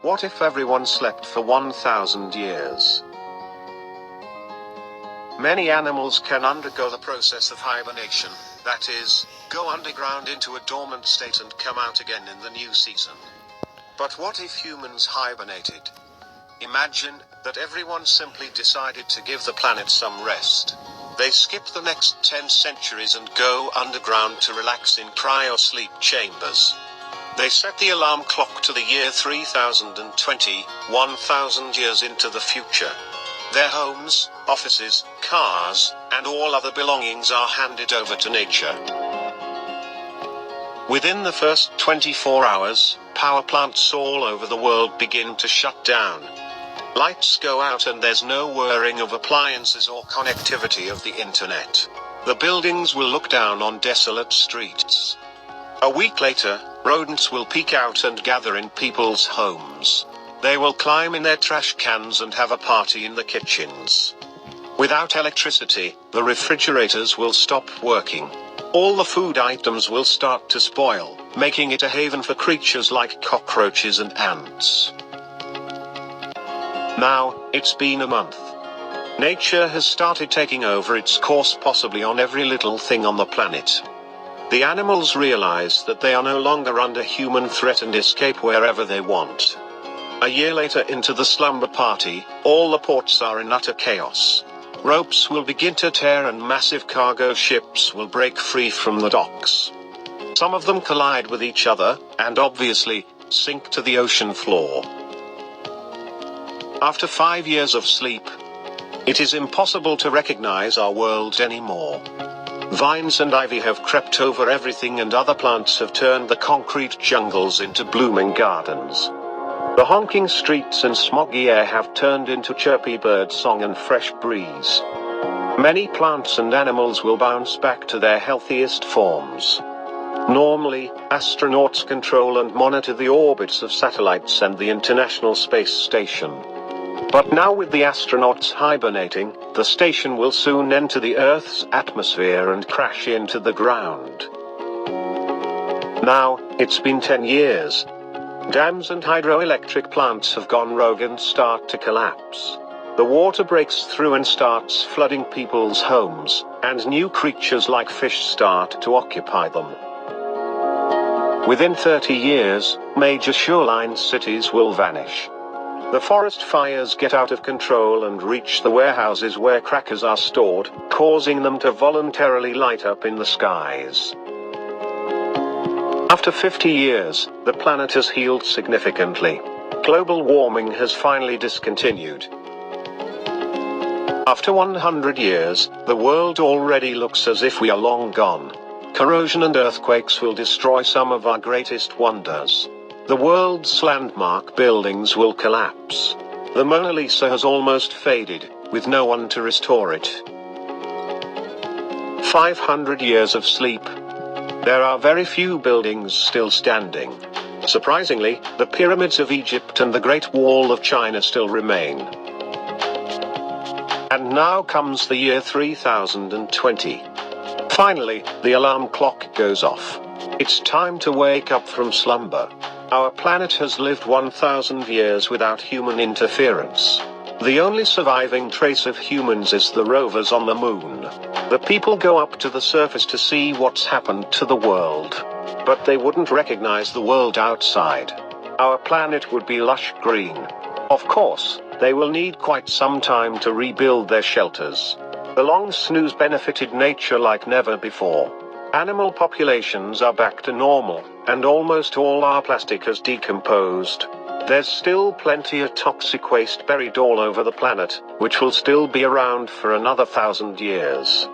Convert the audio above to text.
What if everyone slept for 1,000 years? Many animals can undergo the process of hibernation, that is, go underground into a dormant state and come out again in the new season. But what if humans hibernated? Imagine that everyone simply decided to give the planet some rest. They skip the next 10 centuries and go underground to relax in cryo-sleep chambers. They set the alarm clock to the year 3020, 1,000 years into the future. Their homes, offices, cars, and all other belongings are handed over to nature. Within the first 24 hours, power plants all over the world begin to shut down. Lights go out and there's no whirring of appliances or connectivity of the internet. The buildings will look down on desolate streets. A week later, rodents will peek out and gather in people's homes. They will climb in their trash cans and have a party in the kitchens. Without electricity, the refrigerators will stop working. All the food items will start to spoil, making it a haven for creatures like cockroaches and ants. Now, it's been a month. Nature has started taking over its course, possibly on every little thing on the planet. The animals realize that they are no longer under human threat and escape wherever they want. A year later, into the slumber party, all the ports are in utter chaos. Ropes will begin to tear and massive cargo ships will break free from the docks. Some of them collide with each other, and obviously, sink to the ocean floor. After 5 years of sleep, it is impossible to recognize our world anymore. Vines and ivy have crept over everything and other plants have turned the concrete jungles into blooming gardens. The honking streets and smoggy air have turned into chirpy bird song and fresh breeze. Many plants and animals will bounce back to their healthiest forms. Normally, astronauts control and monitor the orbits of satellites and the International Space Station. But now, with the astronauts hibernating, the station will soon enter the Earth's atmosphere and crash into the ground. Now, it's been 10 years. Dams and hydroelectric plants have gone rogue and start to collapse. The water breaks through and starts flooding people's homes, and new creatures like fish start to occupy them. Within 30 years, major shoreline cities will vanish. The forest fires get out of control and reach the warehouses where crackers are stored, causing them to voluntarily light up in the skies. After 50 years, the planet has healed significantly. Global warming has finally discontinued. After 100 years, the world already looks as if we are long gone. Corrosion and earthquakes will destroy some of our greatest wonders. The world's landmark buildings will collapse. The Mona Lisa has almost faded, with no one to restore it. 500 years of sleep. There are very few buildings still standing. Surprisingly, the pyramids of Egypt and the Great Wall of China still remain. And now comes the year 3020. Finally, the alarm clock goes off. It's time to wake up from slumber. Our planet has lived 1,000 years without human interference. The only surviving trace of humans is the rovers on the moon. The people go up to the surface to see what's happened to the world. But they wouldn't recognize the world outside. Our planet would be lush green. Of course, they will need quite some time to rebuild their shelters. The long snooze benefited nature like never before. Animal populations are back to normal, and almost all our plastic has decomposed. There's still plenty of toxic waste buried all over the planet, which will still be around for another 1,000 years.